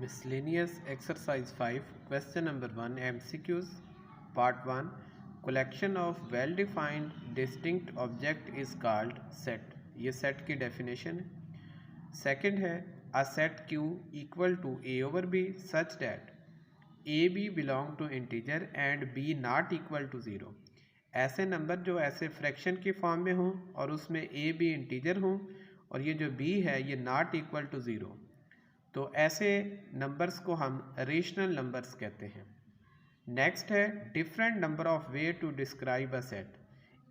Miscellaneous exercise 5 question number 1 MCQs part 1 collection of well defined distinct object is called set। ये set की definition है। Second है a set Q equal to a over b such that a b belong to integer and b not equal to 0। ऐसे number जो ऐसे fraction की form में हों और उसमें a b इंटीजर हों और ये जो b है ये नॉट इक्वल टू 0, तो ऐसे नंबर्स को हम रेशनल नंबर्स कहते हैं। नेक्स्ट है different number of way to describe a set.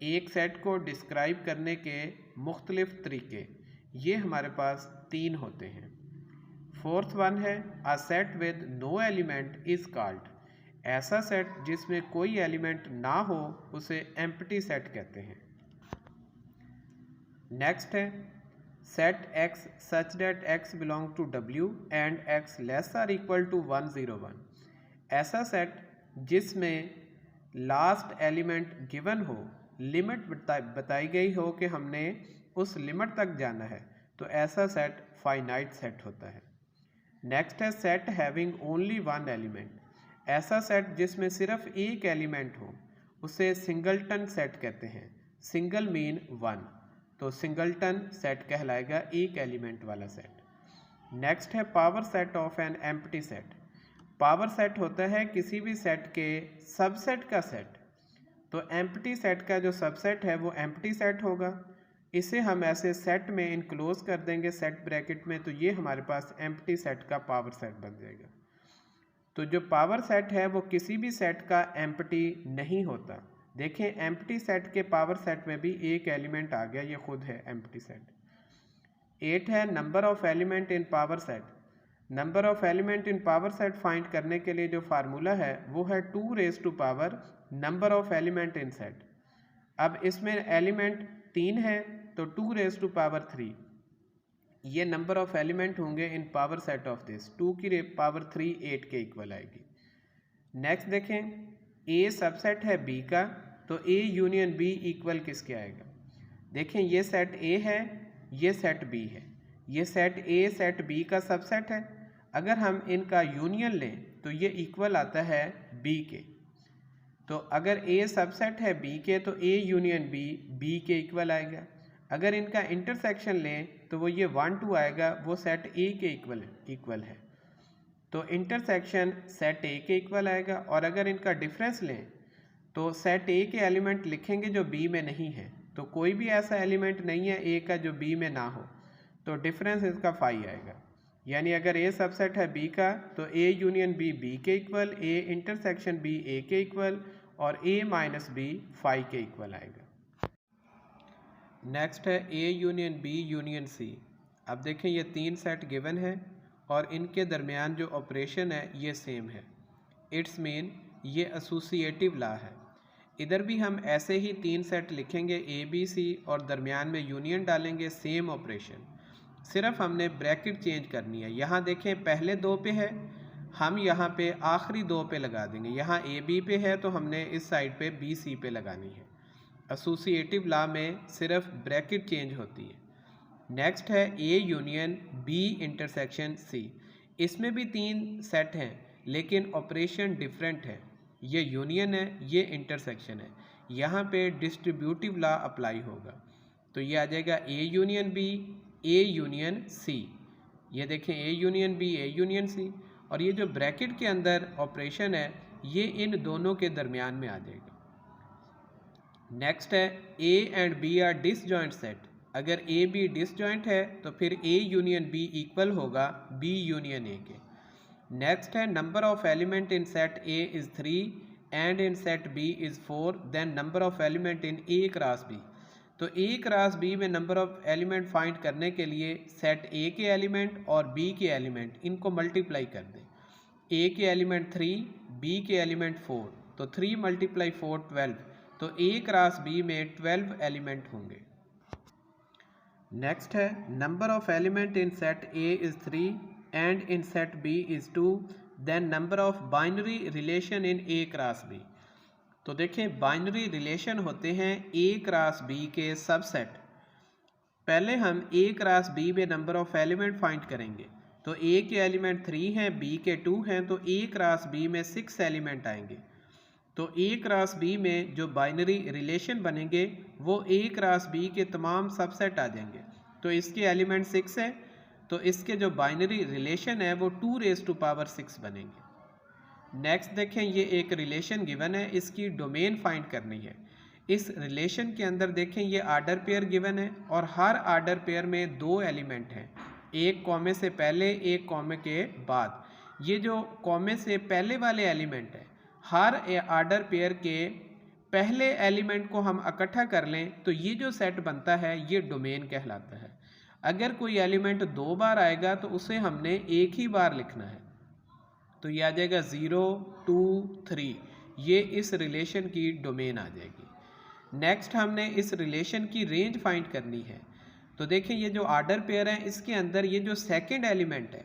एक सेट को डिस्क्राइब करने के मुख्तलिफ तरीके, ये हमारे पास 3 होते हैं। फोर्थ वन है a set with no element is called. ऐसा सेट जिसमें कोई एलिमेंट ना हो उसे एम्प्टी सेट कहते हैं। नेक्स्ट है set x such that x belong to w and x less or equal to 101। ऐसा सेट जिसमें लास्ट एलिमेंट गिवन हो, लिमिट बताई गई हो कि हमने उस लिमिट तक जाना है, तो ऐसा सेट फाइनाइट सेट होता है। नेक्स्ट है set having only one element. ऐसा सेट जिसमें सिर्फ एक एलिमेंट हो उसे सिंगलटन सेट कहते हैं। सिंगल मीन वन, तो सिंगलटन सेट कहलाएगा एक एलिमेंट वाला सेट। नेक्स्ट है power set of an empty set. Power set होता है किसी भी सेट के सबसेट का सेट, तो एम्प्टी सेट का जो सबसेट है वो एम्प्टी सेट होगा। इसे हम ऐसे सेट में इनक्लोज कर देंगे सेट ब्रैकेट में, तो ये हमारे पास एम्प्टी सेट का पावर सेट बन जाएगा। तो जो पावर सेट है वो किसी भी सेट का एम्प्टी नहीं होता। देखें एम्प्टी सेट के पावर सेट में भी एक एलिमेंट आ गया, ये खुद है एम्प्टी सेट। 8 है number of element in power set. Number of element in power set find करने के लिए जो फार्मूला है वो है 2 raise to power number of element in set. अब इसमें एलिमेंट 3 है तो 2 रेज़ टू पावर 3 ये नंबर ऑफ एलिमेंट होंगे इन पावर सेट ऑफ दिस। 2 की पावर 3 8 के इक्वल आएगी। नेक्स्ट देखें ए सबसेट है बी का, तो ए यूनियन बी इक्वल किसके आएगा। देखें ये सेट ए है, ये सेट बी है, ये सेट ए सेट बी का सबसेट है। अगर हम इनका यूनियन लें तो ये इक्वल आता है बी के। तो अगर ए सबसेट है बी के तो ए यूनियन बी बी के इक्वल आएगा। अगर इनका इंटरसेक्शन लें तो वो ये 1 2 आएगा, वो सेट ए के इक्वल है, तो इंटरसेक्शन सेट ए के इक्वल आएगा। और अगर इनका डिफरेंस लें तो सेट ए के एलिमेंट लिखेंगे जो बी में नहीं है, तो कोई भी ऐसा एलिमेंट नहीं है ए का जो बी में ना हो, तो डिफरेंस इसका 5 आएगा। यानी अगर ए सबसेट है बी का तो ए यूनियन बी बी के इक्वल, ए इंटरसेक्शन बी ए के इक्वल और ए माइनस बी 5 के इक्वल आएगा। नेक्स्ट है A union B union C. अब देखें ये 3 सेट गिवन है और इनके दरमियान जो ऑपरेशन है ये सेम है। इट्स मीन ये एसोसिएटिव लॉ है। इधर भी हम ऐसे ही 3 सेट लिखेंगे ए बी सी और दरमियान में यूनियन डालेंगे, सेम ऑपरेशन, सिर्फ हमने ब्रैकेट चेंज करनी है। यहाँ देखें पहले 2 पे है, हम यहाँ पे आखिरी 2 पे लगा देंगे। यहाँ ए बी पे है तो हमने इस साइड पे बी सी पे लगानी है। एसोसिएटिव लॉ में सिर्फ ब्रैकेट चेंज होती है। नेक्स्ट है A union B intersection C. इसमें भी 3 सेट हैं लेकिन ऑपरेशन डिफरेंट है। ये यूनियन है, ये इंटरसेक्शन है। यहाँ पे डिस्ट्रीब्यूटिव लॉ अप्लाई होगा, तो ये आ जाएगा A union B A union C. ये देखें A union B A union C, और ये जो ब्रैकेट के अंदर ऑपरेशन है ये इन दोनों के दरमियान में आ जाएगा। नेक्स्ट है A and B are disjoint set. अगर ए बी डिसजॉइंट है तो फिर ए यूनियन बी इक्वल होगा बी यूनियन ए के। नेक्स्ट है number of element in set A is 3 and in set B is 4, then number of element in A cross B. तो A cross B में number of element find करने के लिए set ए के element और B के element इनको multiply कर दें। ए के एलिमेंट 3, बी के एलिमेंट 4, तो 3 × 4 12, तो ए क्रॉस बी में 12 एलिमेंट होंगे। नेक्स्ट है number of element in set A is 3 and in set B is 2, then number of binary relation in A cross B. तो देखें बाइनरी रिलेशन होते हैं ए क्रॉस बी के subset. पहले हम ए क्रॉस बी में number of element find करेंगे, तो ए के एलिमेंट 3 हैं, बी के 2 हैं, तो ए क्रॉस बी में 6 एलिमेंट आएंगे। तो ए क्रॉस बी में जो बाइनरी रिलेशन बनेंगे वो ए क्रॉस बी के तमाम सबसेट आ जाएंगे। तो इसके एलिमेंट 6 है, तो इसके जो बाइनरी रिलेशन है वो 2⁻6 बनेंगे। नेक्स्ट देखें, ये एक रिलेशन गिवन है, इसकी डोमेन फाइंड करनी है। इस रिलेशन के अंदर देखें ये आर्डर पेयर गिवन है और हर आर्डर पेयर में 2 एलिमेंट हैं, एक कॉमे से पहले एक कॉमे के बाद। ये जो कॉमे से पहले वाले एलिमेंट है, हर आर्डर पेयर के पहले एलिमेंट को हम इकट्ठा कर लें तो ये जो सेट बनता है ये डोमेन कहलाता है। अगर कोई एलिमेंट 2 बार आएगा तो उसे हमने एक ही बार लिखना है, तो ये आ जाएगा 0 2 3, ये इस रिलेशन की डोमेन आ जाएगी। नेक्स्ट हमने इस रिलेशन की रेंज फाइंड करनी है। तो देखें ये जो आर्डर पेयर है इसके अंदर ये जो सेकंड एलिमेंट है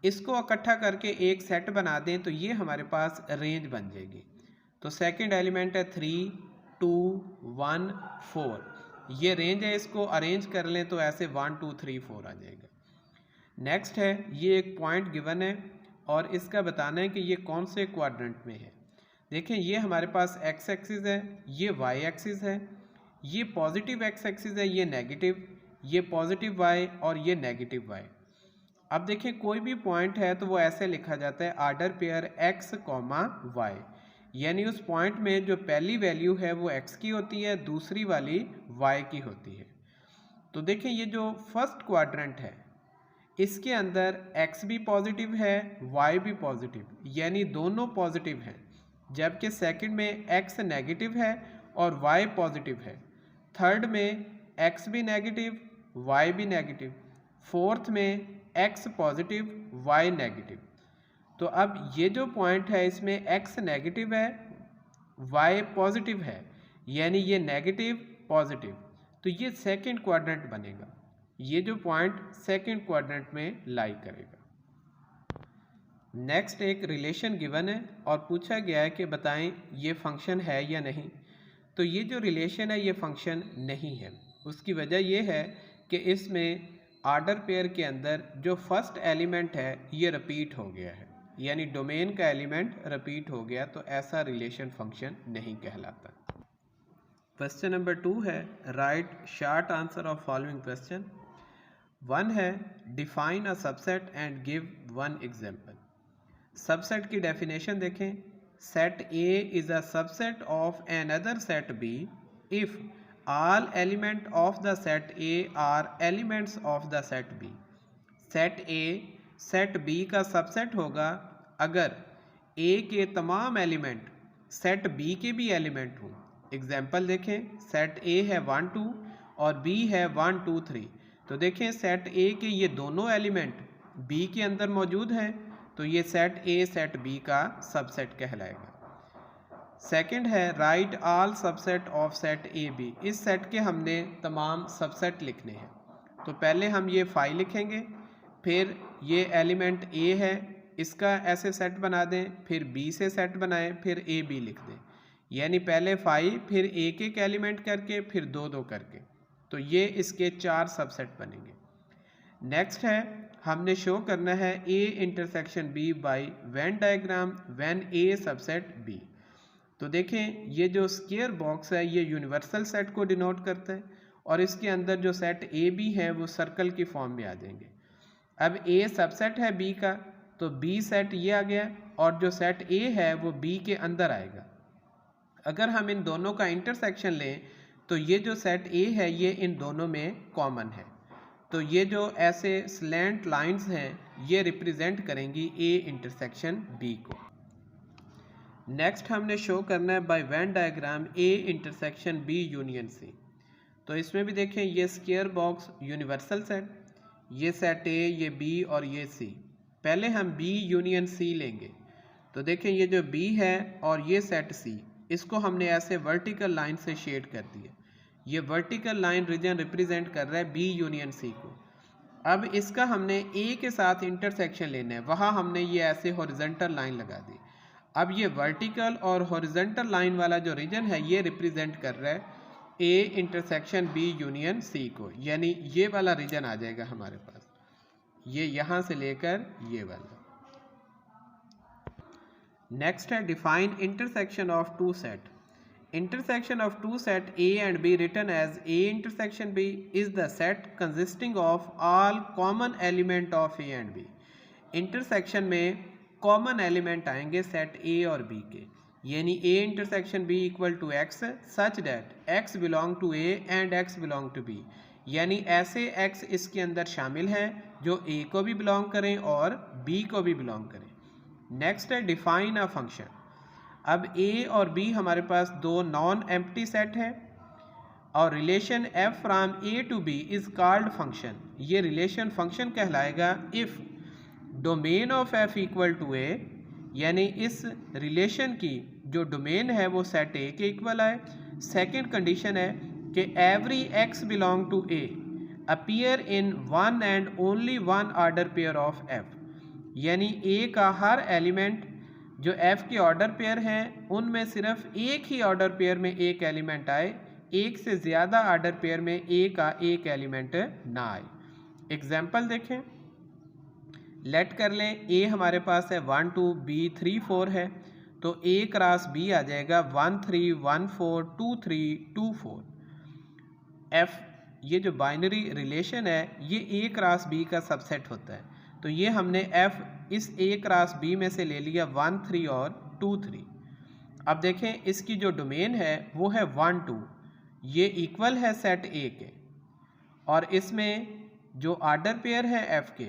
इसको इकट्ठा करके एक सेट बना दें तो ये हमारे पास रेंज बन जाएगी। तो सेकंड एलिमेंट है 3 2 1 4, ये रेंज है, इसको अरेंज कर लें तो ऐसे 1 2 3 4 आ जाएगा। नेक्स्ट है, ये एक पॉइंट गिवन है और इसका बताना है कि ये कौन से क्वाड्रेंट में है। देखें ये हमारे पास एक्स एक्सिस है, ये वाई एक्सिस है, ये पॉजिटिव एक्स एक्सिस है, ये नेगेटिव, ये पॉजिटिव वाई और ये नेगेटिव वाई। अब देखें कोई भी पॉइंट है तो वो ऐसे लिखा जाता है आर्डर पेयर x, y, यानी उस पॉइंट में जो पहली वैल्यू है वो x की होती है, दूसरी वाली y की होती है। तो देखें ये जो फर्स्ट क्वाड्रेंट है इसके अंदर x भी पॉजिटिव है, y भी पॉजिटिव, यानी दोनों पॉजिटिव हैं, जबकि सेकंड में x नेगेटिव है और y पॉजिटिव है, थर्ड में x भी नेगेटिव, y भी नेगेटिव, फोर्थ में x पॉजिटिव y नेगेटिव। तो अब ये जो पॉइंट है इसमें x नेगेटिव है y पॉजिटिव है, यानी ये नेगेटिव पॉजिटिव, तो ये सेकंड क्वाड्रेंट बनेगा। ये जो पॉइंट सेकंड क्वाड्रेंट में लाई करेगा। नेक्स्ट एक रिलेशन गिवन है और पूछा गया है कि बताएं ये फंक्शन है या नहीं। तो ये जो रिलेशन है ये फंक्शन नहीं है। उसकी वजह ये है कि इसमें आर्डर पेयर के अंदर जो फर्स्ट एलिमेंट है ये रिपीट हो गया है, यानी डोमेन का एलिमेंट रिपीट हो गया, तो ऐसा रिलेशन फंक्शन नहीं कहलाता। क्वेश्चन नंबर 2 है, right short answer of following question. 1 है, define a subset and give 1 example. Subset की डेफिनेशन देखें, set A is a subset of another set B if all element of the set A are elements of the set B। Set A set B का subset होगा अगर A के तमाम element set B के भी element हों। Example देखें, set A है 1 2 और B है 1 2 3। तो देखें सेट A के ये दोनों एलिमेंट B के अंदर मौजूद हैं, तो ये सेट A सेट B का सबसेट कहलाएगा। सेकंड है, write all subset of set A B. इस सेट के हमने तमाम सबसेट लिखने हैं। तो पहले हम ये फाई लिखेंगे, फिर ये एलिमेंट ए है इसका ऐसे सेट बना दें, फिर बी से सेट बनाएं, फिर ए बी लिख दें, यानी पहले फाई फिर एक एक एलिमेंट करके फिर दो दो करके, तो ये इसके 4 सबसेट बनेंगे। नेक्स्ट है, हमने शो करना है A intersection B by Venn diagram when A subset B. तो देखें ये जो स्क्वायर बॉक्स है ये यूनिवर्सल सेट को डिनोट करता है और इसके अंदर जो सेट ए बी है वो सर्कल की फॉर्म में आ जाएंगे। अब ए सबसेट है बी का, तो बी सेट ये आ गया और जो सेट ए है वो बी के अंदर आएगा। अगर हम इन दोनों का इंटरसेक्शन लें तो ये जो सेट ए है ये इन दोनों में कॉमन है, तो ये जो ऐसे स्लैंट लाइंस हैं ये रिप्रेजेंट करेंगी ए इंटरसेक्शन बी को। नेक्स्ट हमने शो करना है by Venn diagram A intersection B union C. तो इसमें भी देखें ये स्क्वायर बॉक्स यूनिवर्सल सेट, ये सेट ए, ये बी और ये सी। पहले हम बी यूनियन सी लेंगे, तो देखें ये जो बी है और ये सेट सी, इसको हमने ऐसे वर्टिकल लाइन से शेड कर दिया। ये वर्टिकल लाइन रीजन रिप्रेजेंट कर रहा है बी यूनियन सी को। अब इसका हमने ए के साथ इंटरसेक्शन लेना है, वहाँ हमने ये ऐसे हॉरिजॉन्टल लाइन लगा दी। अब ये वर्टिकल और हॉरिजॉन्टल लाइन वाला जो रीजन है ये रिप्रेजेंट कर रहा है A intersection B union C को, यानी ये वाला रीजन आ जाएगा हमारे पास। ये यहाँ से लेकर ये वाला। नेक्स्ट है define intersection of two set. Intersection of two set A and B written as A intersection B is the set consisting of all common element of A and B. Intersection में common element आएंगे set A और B के, यानी A intersection B equal to X such that X belong to A and X belong to B, यानी ऐसे X इसके अंदर शामिल हैं जो A को भी belong करें और B को भी belong करें। नेक्स्ट है डिफाइन अ फंक्शन। अब A और B हमारे पास दो नॉन एम्प्टी सेट है और relation f from A to B is called function. ये रिलेशन फंक्शन कहलाएगा if domain of f equal to A, यानी इस रिलेशन की जो डोमेन है वो सेट A के इक्वल है। सेकंड कंडीशन है कि every x belong to A appear in one and only one order pair of f, यानी A का हर एलिमेंट जो f के ऑर्डर पेयर हैं उनमें सिर्फ एक ही ऑर्डर पेयर में एक एलिमेंट आए, एक से ज़्यादा ऑर्डर पेयर में A का एक एलिमेंट ना आए। एग्जाम्पल देखें, लेट कर लें A हमारे पास है 1 2 B 3 4 है, तो A क्रॉस B आ जाएगा 1 3 1 4 2 3 2 4। F ये जो बाइनरी रिलेशन है ये A क्रॉस B का सबसेट होता है, तो ये हमने F इस A क्रॉस B में से ले लिया 1 3 और 2 3। अब देखें इसकी जो डोमेन है वो है 1 2, ये इक्वल है सेट A के, और इसमें जो ऑर्डर पेयर है F के,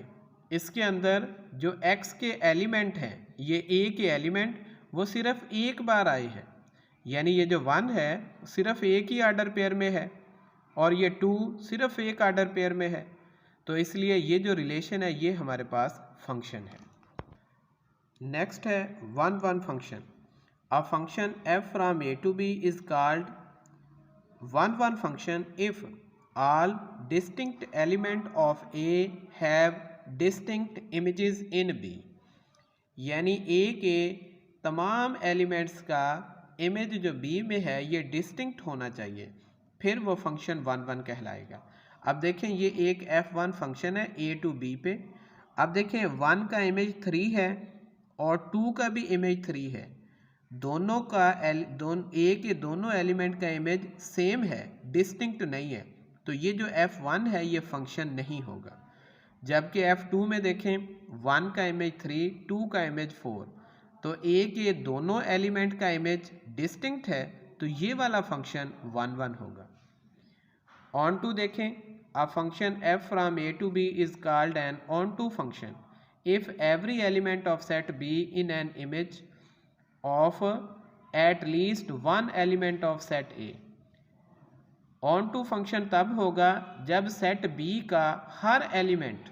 इसके अंदर जो X के एलिमेंट हैं ये A के एलिमेंट वो सिर्फ एक बार आए हैं, यानी ये जो 1 है सिर्फ एक ही ऑर्डर पेयर में है और ये 2 सिर्फ एक ऑर्डर पेयर में है, तो इसलिए ये जो रिलेशन है ये हमारे पास फंक्शन है। नेक्स्ट है 1 1 function. A function f from A to B is called 1 1 function if all distinct element of A have distinct images in B, यानी A के तमाम एलिमेंट्स का इमेज जो B में है ये डिस्टिंक्ट होना चाहिए, फिर वो फंक्शन 1 1 कहलाएगा। अब देखें ये एक f1 फंक्शन है A टू B पे। अब देखें 1 का इमेज 3 है और 2 का भी इमेज 3 है, दोनों का A के दोनों एलिमेंट का इमेज सेम है, डिस्टिंक्ट नहीं है, तो ये जो f1 है ये फंक्शन नहीं होगा। जबकि f2 में देखें 1 का इमेज 3 2 का इमेज 4, तो A के दोनों एलिमेंट का इमेज डिस्टिंक्ट है, तो ये वाला फंक्शन 1 1 होगा। ऑन टू देखें, a function f from A to B is called an onto function if every element of set B in an image of at least one element of set A। onto function तब होगा जब set B का हर element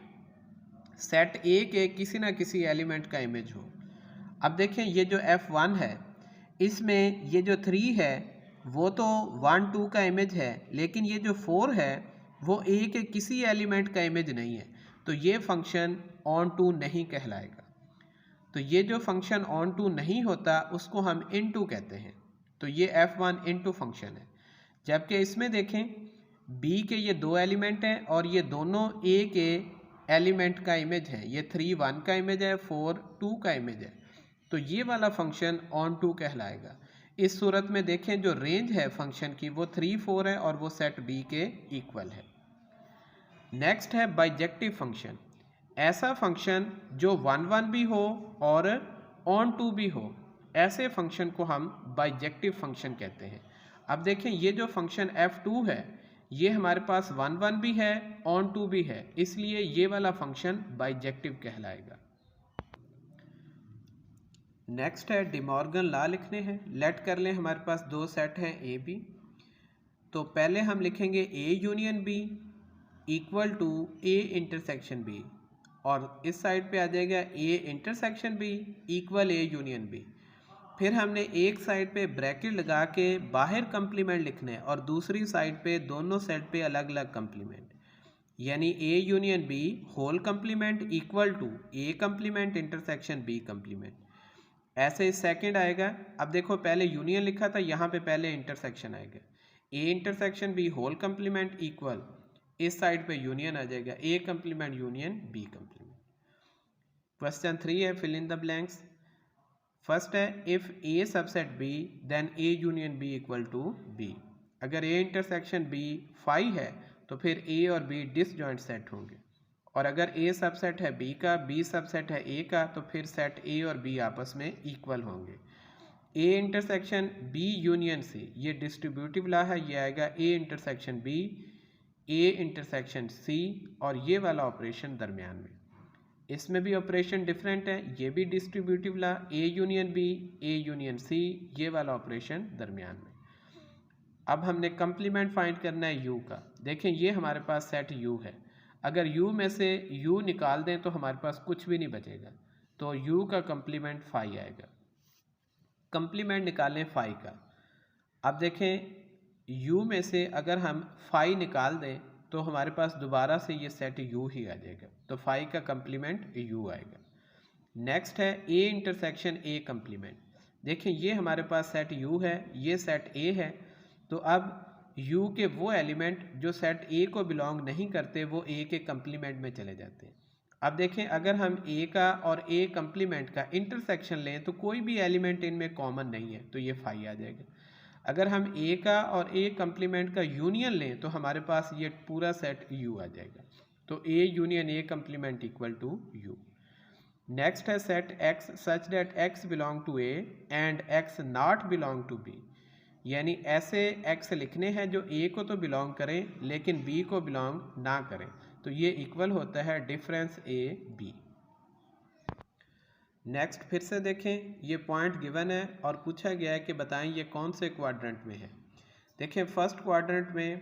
set A के किसी ना किसी element का इमेज हो। अब देखें ये जो f1 है इसमें ये जो 3 है वो तो 1 2 का इमेज है, लेकिन ये जो 4 है वो A के किसी एलिमेंट का इमेज नहीं है, तो ये फंक्शन ऑन टू नहीं कहलाएगा। तो ये जो फंक्शन ऑन टू नहीं होता उसको हम इनटू कहते हैं, तो ये f1 इनटू फंक्शन है। जबकि इसमें देखें B के ये दो एलिमेंट हैं और ये दोनों A के एलिमेंट का इमेज है, ये 3 1 का इमेज है 4 2 का इमेज है, तो ये वाला फंक्शन ऑन टू कहलाएगा। इस सूरत में देखें जो रेंज है फंक्शन की वो 3 4 है और वो सेट B के इक्वल है। नेक्स्ट है बाइजेक्टिव फंक्शन। ऐसा फंक्शन जो 1 1 भी हो और ऑन टू भी हो, ऐसे फंक्शन को हम बाइजेक्टिव फंक्शन कहते हैं। अब देखें ये जो फंक्शन f2 है ये हमारे पास 1 1 भी है ऑन टू भी है, इसलिए ये वाला फंक्शन बाइजेक्टिव कहलाएगा। नेक्स्ट है डिमॉर्गन लॉ लिखने हैं। लेट कर लें हमारे पास दो सेट हैं ए बी, तो पहले हम लिखेंगे A union B equal to A intersection B, और इस साइड पे आ जाएगा A intersection B equal A union B. फिर हमने एक साइड पे ब्रैकेट लगा के बाहर कंप्लीमेंट लिखना है और दूसरी साइड पे दोनों सेट पे अलग अलग कंप्लीमेंट, यानी A union B whole complement equal to A complement intersection B complement. ऐसे सेकंड आएगा। अब देखो पहले यूनियन लिखा था, यहाँ पे पहले इंटरसेक्शन आएगा। A intersection B whole complement equal इस साइड पे यूनियन आ जाएगा, A complement union B complement. Question 3 है fill in the blanks. First है if A subset B then A union B equal to B. अगर A intersection B phi है तो फिर ए और बी डिसजॉइंट सेट होंगे, और अगर ए सबसेट है बी का, बी सबसेट है ए का, तो फिर सेट ए और बी आपस में इक्वल होंगे। A intersection B union C, ये डिस्ट्रीब्यूटिव ला है, ये आएगा A intersection B, A intersection C, और ये वाला ऑपरेशन दरमियान में। इसमें भी ऑपरेशन डिफरेंट है, ये भी distributive law, A union B, A union C, ये वाला ऑपरेशन दरमियान में। अब हमने कंप्लीमेंट फाइंड करना है यू का। देखें ये हमारे पास सेट यू है, अगर यू में से यू निकाल दें तो हमारे पास कुछ भी नहीं बचेगा, तो यू का कंप्लीमेंट फाई आएगा। कंप्लीमेंट निकालें फाई का। अब देखें यू में से अगर हम फाई निकाल दें तो हमारे पास दोबारा से ये सेट यू ही आ जाएगा, तो फाई का कंप्लीमेंट यू आएगा। नेक्स्ट है ए इंटरसेक्शन ए कंप्लीमेंट। देखें ये हमारे पास सेट यू है, ये सेट ए है, तो अब यू के वो एलिमेंट जो सेट ए को बिलोंग नहीं करते वो ए के कंप्लीमेंट में चले जाते हैं। अब देखें अगर हम ए का और ए कंप्लीमेंट का इंटरसेक्शन लें तो कोई भी एलिमेंट इनमें कॉमन नहीं है, तो ये फाई आ जाएगा। अगर हम ए का और ए कंप्लीमेंट का यूनियन लें तो हमारे पास ये पूरा सेट यू आ जाएगा, तो A union A complement equal to U. Next है set X such that X belong to A and X not belong to B, यानी ऐसे एक्स लिखने हैं जो ए को तो बिलोंग करें लेकिन बी को बिलोंग ना करें, तो ये इक्वल होता है डिफरेंस ए बी। नेक्स्ट फिर से देखें, ये पॉइंट गिवन है और पूछा गया है कि बताएं ये कौन से क्वाड्रेंट में है। देखें फर्स्ट क्वाड्रेंट में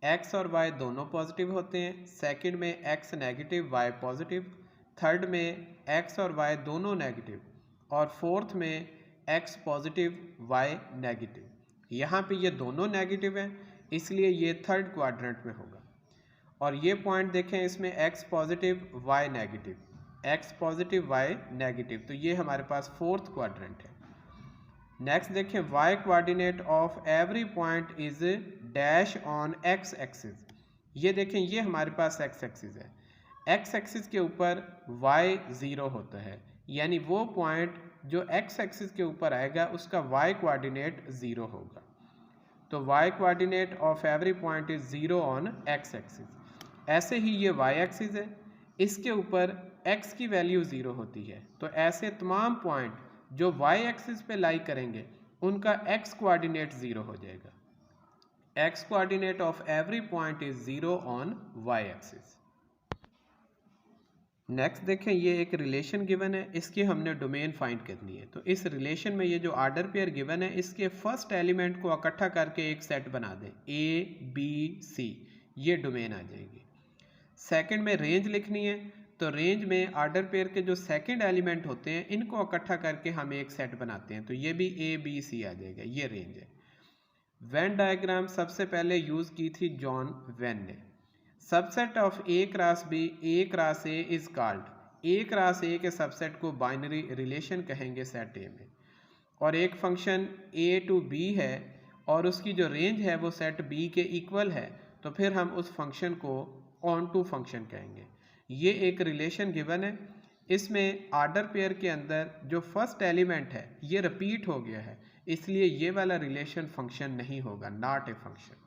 एक्स और वाई दोनों पॉजिटिव होते हैं, सेकंड में x negative y positive, third में एक्स और वाई दोनों नेगेटिव, और फोर्थ में एक्स पॉजिटिव वाई नेगेटिव। यहाँ पे ये दोनों नेगेटिव हैं इसलिए ये थर्ड क्वाड्रेंट में होगा। और ये पॉइंट देखें इसमें x positive y negative, x positive y negative, तो ये हमारे पास फोर्थ क्वाड्रेंट है। नेक्स्ट देखें y coordinate of every point is dash on x axis. ये देखें ये हमारे पास एक्स एक्सिस है, एक्स एक्सिस के ऊपर वाई ज़ीरो होता है, यानी वो पॉइंट जो एक्स एक्सिस के ऊपर आएगा उसका वाई कोऑर्डिनेट ज़ीरो होगा, तो y coordinate of every point is zero on x axis. ऐसे ही ये वाई एक्सिस है, इसके ऊपर x की वैल्यू ज़ीरो होती है, तो ऐसे तमाम पॉइंट जो y एक्सिस पे लाई करेंगे उनका x कोऑर्डिनेट ज़ीरो हो जाएगा। x coordinate of every point is zero on y axis. Next देखें ये एक रिलेशन गिवन है, इसकी हमने डोमेन फाइंड करनी है। तो इस रिलेशन में ये जो आर्डर पेयर गिवन है इसके फर्स्ट एलिमेंट को इकट्ठा करके एक सेट बना दें, a b c, ये डोमेन आ जाएगी। सेकंड में रेंज लिखनी है, तो रेंज में आर्डर पेयर के जो सेकंड एलिमेंट होते हैं इनको इकट्ठा करके हम एक सेट बनाते हैं, तो ये भी ए बी सी आ जाएगा, ये रेंज है। वेन डायग्राम सबसे पहले यूज़ की थी जॉन वेन ने। Subset of A cross B, A cross A is called, A cross A के सबसेट को बाइनरी रिलेशन कहेंगे सेट ए में। और एक फंक्शन ए टू बी है और उसकी जो रेंज है वो सेट बी के इक्वल है, तो फिर हम उस फंक्शन को ऑन टू फंक्शन कहेंगे। ये एक रिलेशन गिवन है, इसमें आर्डर पेयर के अंदर जो फर्स्ट एलिमेंट है ये रिपीट हो गया है, इसलिए ये वाला रिलेशन फंक्शन नहीं होगा, नॉट ए फंक्शन।